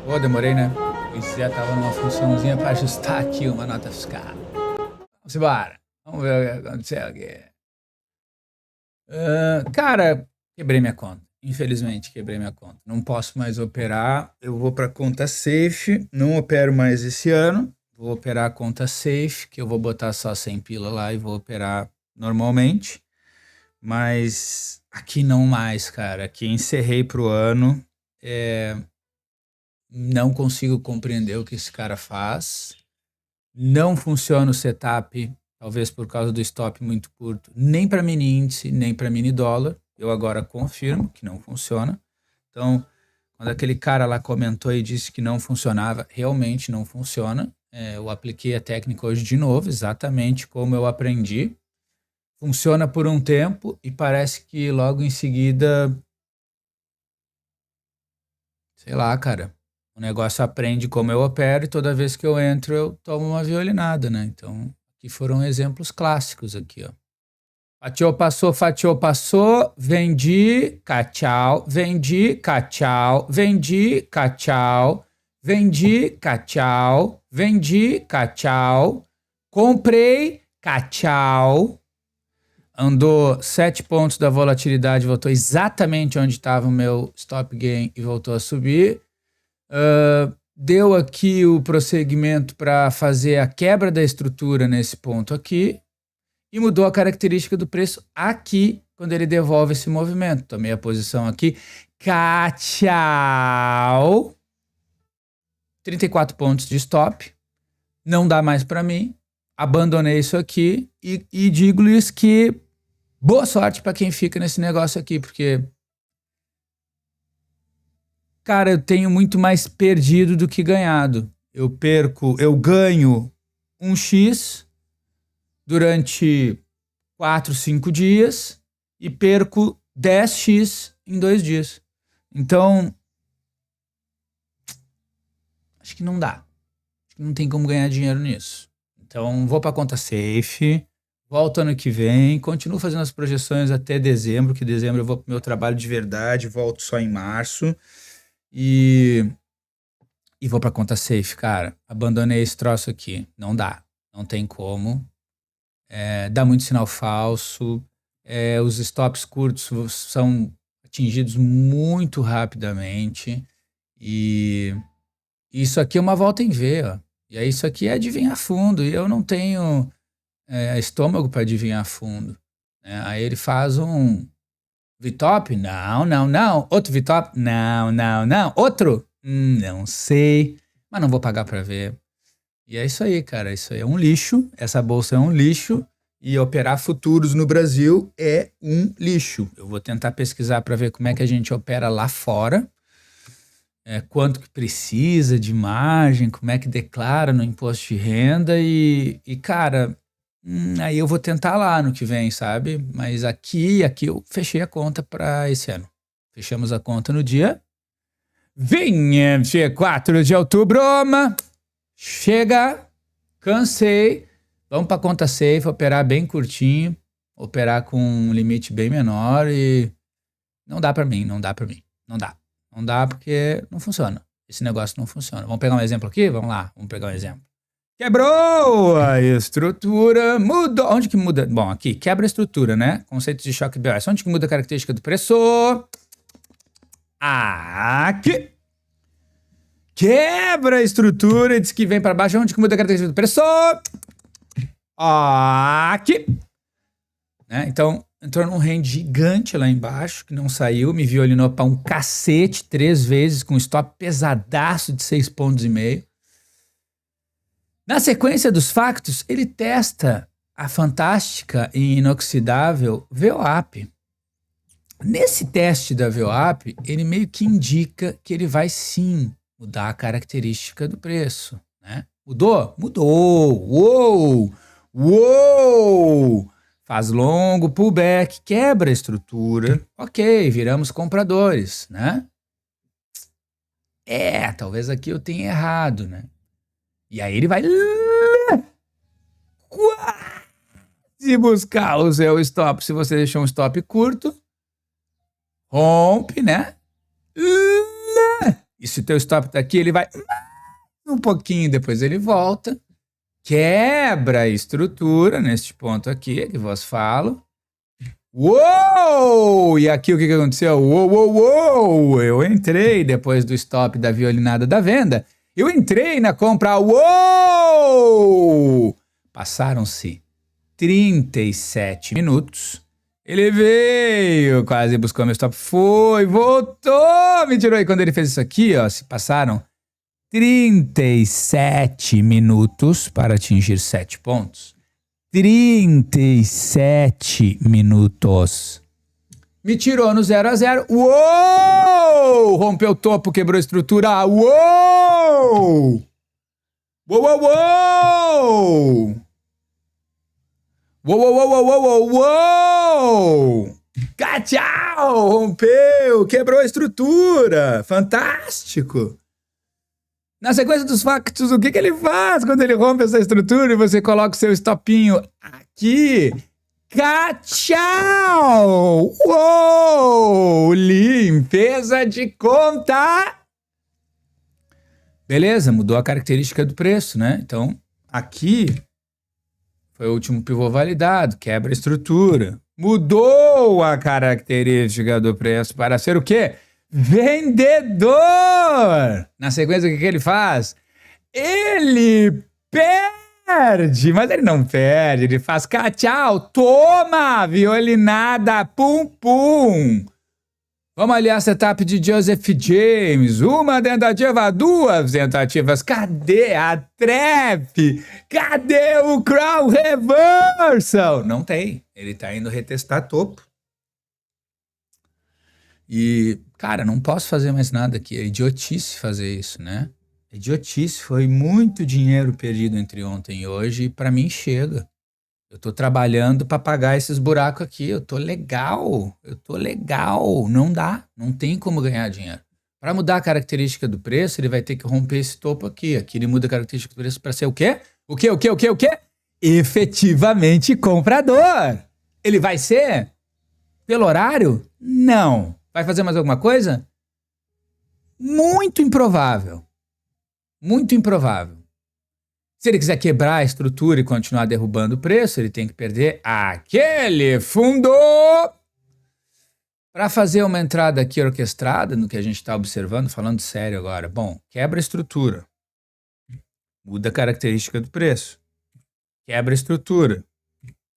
Pô, demorei, né? Pois é, tava numa funçãozinha pra ajustar aqui uma nota fiscal. Vamos embora. Vamos ver o que aconteceu aqui. Cara, quebrei minha conta. Infelizmente, quebrei minha conta. Não posso mais operar. Eu vou pra conta Safe. Não opero mais esse ano. Vou operar a conta Safe, que eu vou botar só 100 pila lá e vou operar normalmente. Mas aqui não mais, cara. Aqui encerrei pro ano. É, não consigo compreender o que esse cara faz. Não funciona o setup, talvez por causa do stop muito curto, nem para mini índice, nem para mini dólar. Eu agora confirmo que não funciona. Então, quando aquele cara lá comentou e disse que não funcionava, realmente não funciona. Eu apliquei a técnica hoje de novo, exatamente como eu aprendi. Funciona por um tempo e parece que logo em seguida, sei lá, cara, o negócio aprende como eu opero e toda vez que eu entro eu tomo uma violinada, né? Então, aqui foram exemplos clássicos aqui, ó. Fatiou, passou, vendi, cachau, vendi, cachau, vendi, cachau, vendi, cachau, vendi, cachau, comprei, cachau. Andou 7 pontos da volatilidade, voltou exatamente onde estava o meu stop gain e voltou a subir. Deu aqui o prosseguimento para fazer a quebra da estrutura nesse ponto aqui e mudou a característica do preço aqui quando ele devolve esse movimento. Tomei a posição aqui, tchau, 34 pontos de stop, não dá mais para mim, abandonei isso aqui e digo-lhes que boa sorte para quem fica nesse negócio aqui, porque cara, eu tenho muito mais perdido do que ganhado. Eu ganho um X durante 4, 5 dias e perco 10x em 2 dias. Então, acho que não dá. Acho que não tem como ganhar dinheiro nisso. Então, vou para conta Safe, volto ano que vem, continuo fazendo as projeções até dezembro, que dezembro eu vou pro meu trabalho de verdade, volto só em março. E vou pra conta Safe, cara. Abandonei esse troço aqui. Não dá. Não tem como. Dá muito sinal falso. Os stops curtos são atingidos muito rapidamente. E isso aqui é uma volta em V, ó. E aí isso aqui é adivinhar fundo. E eu não tenho estômago para adivinhar fundo, né? Aí ele faz um VTOP? Não, não, não. Outro VTOP? Não, não, não. Outro? Não sei. Mas não vou pagar para ver. E é isso aí, cara. Isso aí é um lixo. Essa bolsa é um lixo. E operar futuros no Brasil é um lixo. Eu vou tentar pesquisar para ver como é que a gente opera lá fora. Quanto que precisa de margem, como é que declara no imposto de renda. Cara, aí eu vou tentar lá no que vem, sabe? Mas aqui eu fechei a conta para esse ano. Fechamos a conta no dia 24 de outubro. Chega, cansei. Vamos para conta Safe, operar bem curtinho, operar com um limite bem menor e não dá para mim, não dá para mim. Não dá. Não dá porque não funciona. Esse negócio não funciona. Vamos pegar um exemplo aqui? Vamos lá, vamos pegar um exemplo. Quebrou a estrutura, mudou. Onde que muda? Bom, aqui, quebra a estrutura, né? Conceito de choque BOS. Onde que muda a característica do preço? Aqui. Quebra a estrutura e diz que vem para baixo. Onde que muda a característica do preço? Aqui. Né? Então, entrou num range gigante lá embaixo, que não saiu, me violinou para um cacete 3 vezes, com stop pesadaço de 6,5 pontos. Na sequência dos factos, ele testa a fantástica e inoxidável VWAP. Nesse teste da VWAP, ele meio que indica que ele vai sim mudar a característica do preço, né? Mudou? Mudou! Uou! Uou! Faz longo pullback, quebra a estrutura. Ok, viramos compradores, né? Talvez aqui eu tenha errado, né? E aí ele vai quase buscar o seu stop. Se você deixou um stop curto, rompe, né? E se o teu stop tá aqui, ele vai um pouquinho, depois ele volta, quebra a estrutura neste ponto aqui que vos falo. Uou! E aqui o que aconteceu? Uou, uou, uou! Eu entrei depois do stop da violinada da venda. Eu entrei na compra. Uou! Passaram-se 37 minutos. Ele veio, quase buscou meu stop. Foi, voltou, me tirou. E quando ele fez isso aqui, ó, se passaram 37 minutos para atingir 7 pontos. 37 minutos. Me tirou no 0 a 0. Uou! Rompeu o topo, quebrou a estrutura. Uou! Uou, uou, uou! Uou, uou, uou, uou, uou, uou! Tchau! Rompeu, quebrou a estrutura. Fantástico! Na sequência dos factos, o que ele faz quando ele rompe essa estrutura e você coloca o seu stopinho aqui? Tchau! Uou! Limpeza de conta! Beleza, mudou a característica do preço, né? Então, aqui foi o último pivô validado, quebra a estrutura. Mudou a característica do preço para ser o quê? Vendedor! Na sequência, o que ele faz? Ele perde, mas ele não perde, ele faz tchau, toma, violinada, pum, pum. Vamos ali a setup de Joseph James, uma tentativa, duas tentativas, cadê a trap? Cadê o Crown Reversal? Não tem, ele tá indo retestar topo. E, cara, não posso fazer mais nada aqui. É idiotice fazer isso, né? É idiotice. Foi muito dinheiro perdido entre ontem e hoje. E pra mim chega. Eu tô trabalhando pra pagar esses buracos aqui. Eu tô legal. Não dá. Não tem como ganhar dinheiro. Pra mudar a característica do preço, ele vai ter que romper esse topo aqui. Aqui ele muda a característica do preço pra ser o quê? O quê? Efetivamente comprador. Ele vai ser? Pelo horário? Não. Vai fazer mais alguma coisa? Muito improvável. Muito improvável. Se ele quiser quebrar a estrutura e continuar derrubando o preço, ele tem que perder aquele fundo. Para fazer uma entrada aqui orquestrada, no que a gente está observando, falando sério agora. Bom, quebra a estrutura. Muda a característica do preço. Quebra a estrutura.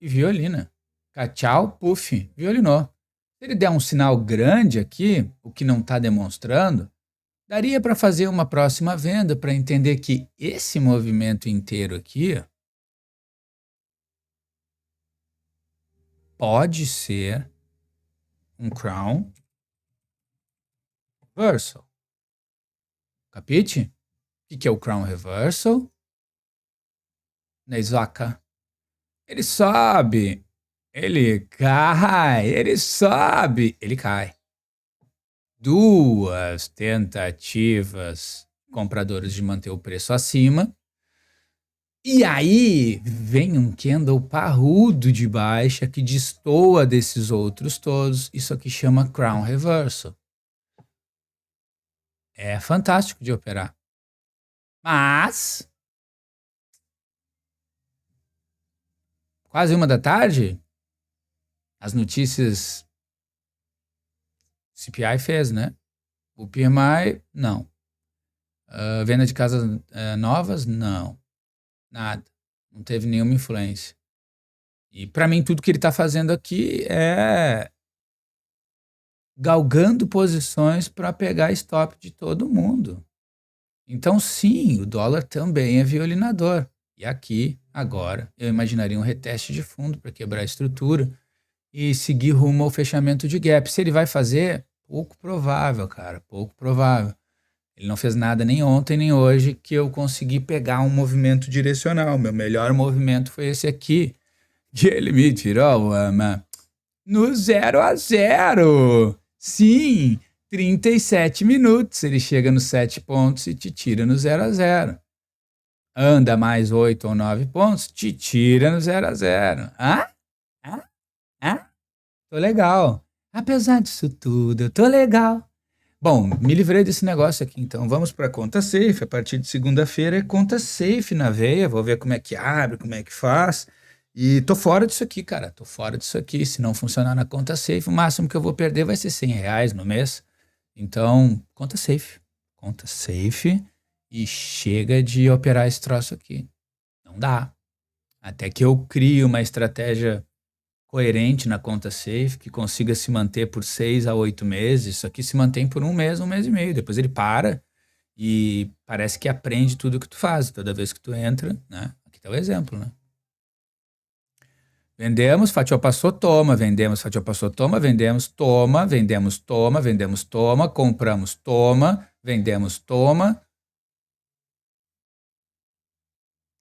E violina. Tchau, puff, violinou. Se ele der um sinal grande aqui, o que não está demonstrando, daria para fazer uma próxima venda para entender que esse movimento inteiro aqui pode ser um Crown Reversal. Capite? O que é o Crown Reversal? Neizaka. Ele sobe. Ele cai, ele sobe, ele cai. Duas tentativas compradores de manter o preço acima. E aí vem um candle parrudo de baixa que destoa desses outros todos. Isso aqui chama Crown Reversal. É fantástico de operar. Mas quase 1 da tarde, as notícias CPI fez, né? O PMI, não. Venda de casas novas, não. Nada. Não teve nenhuma influência. E para mim tudo que ele está fazendo aqui é galgando posições para pegar stop de todo mundo. Então sim, o dólar também é violinador. E aqui, agora, eu imaginaria um reteste de fundo para quebrar a estrutura e seguir rumo ao fechamento de gap. Se ele vai fazer, pouco provável, cara, pouco provável. Ele não fez nada nem ontem nem hoje que eu consegui pegar um movimento direcional. Meu melhor movimento foi esse aqui, que ele me tirou no 0 a 0. Sim, 37 minutos. Ele chega nos 7 pontos e te tira no 0 a 0. Anda mais 8 ou 9 pontos, te tira no 0 a 0. Tô legal. Apesar disso tudo, eu tô legal. Bom, me livrei desse negócio aqui, então vamos para conta safe. A partir de segunda-feira é conta safe na veia. Vou ver como é que abre, como é que faz. E tô fora disso aqui, cara. Tô fora disso aqui. Se não funcionar na conta safe, o máximo que eu vou perder vai ser R$ 100 no mês. Então, conta safe. Conta safe e chega de operar esse troço aqui. Não dá. Até que eu crie uma estratégia coerente na conta safe, que consiga se manter por 6 a 8 meses. Isso aqui se mantém por um mês e meio. Depois ele para e parece que aprende tudo que tu faz. Toda vez que tu entra, né? Aqui tá o exemplo, né? Vendemos, fatiou, passou, toma. Vendemos, fatiou, passou, toma. Vendemos, toma. Vendemos, toma. Vendemos, toma. Compramos, toma. Vendemos, toma.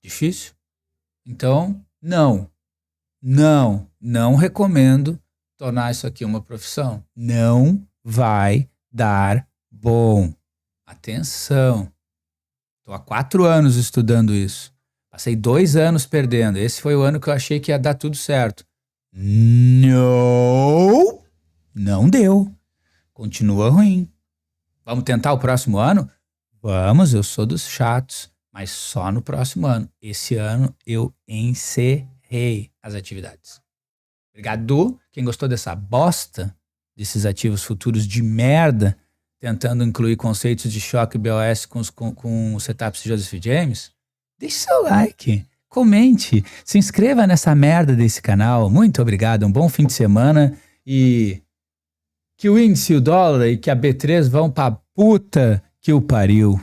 Difícil? Então, não recomendo tornar isso aqui uma profissão. Não vai dar bom. Atenção. Estou há 4 anos estudando isso. Passei 2 anos perdendo. Esse foi o ano que eu achei que ia dar tudo certo. Não deu. Continua ruim. Vamos tentar o próximo ano? Vamos, eu sou dos chatos, mas só no próximo ano. Esse ano eu encerrei as atividades. Obrigado. Quem gostou dessa bosta, desses ativos futuros de merda, tentando incluir conceitos de choque BOS com setups de Joseph James, deixe seu like, comente, se inscreva nessa merda desse canal. Muito obrigado, um bom fim de semana e que o índice, o dólar e que a B3 vão pra puta que o pariu.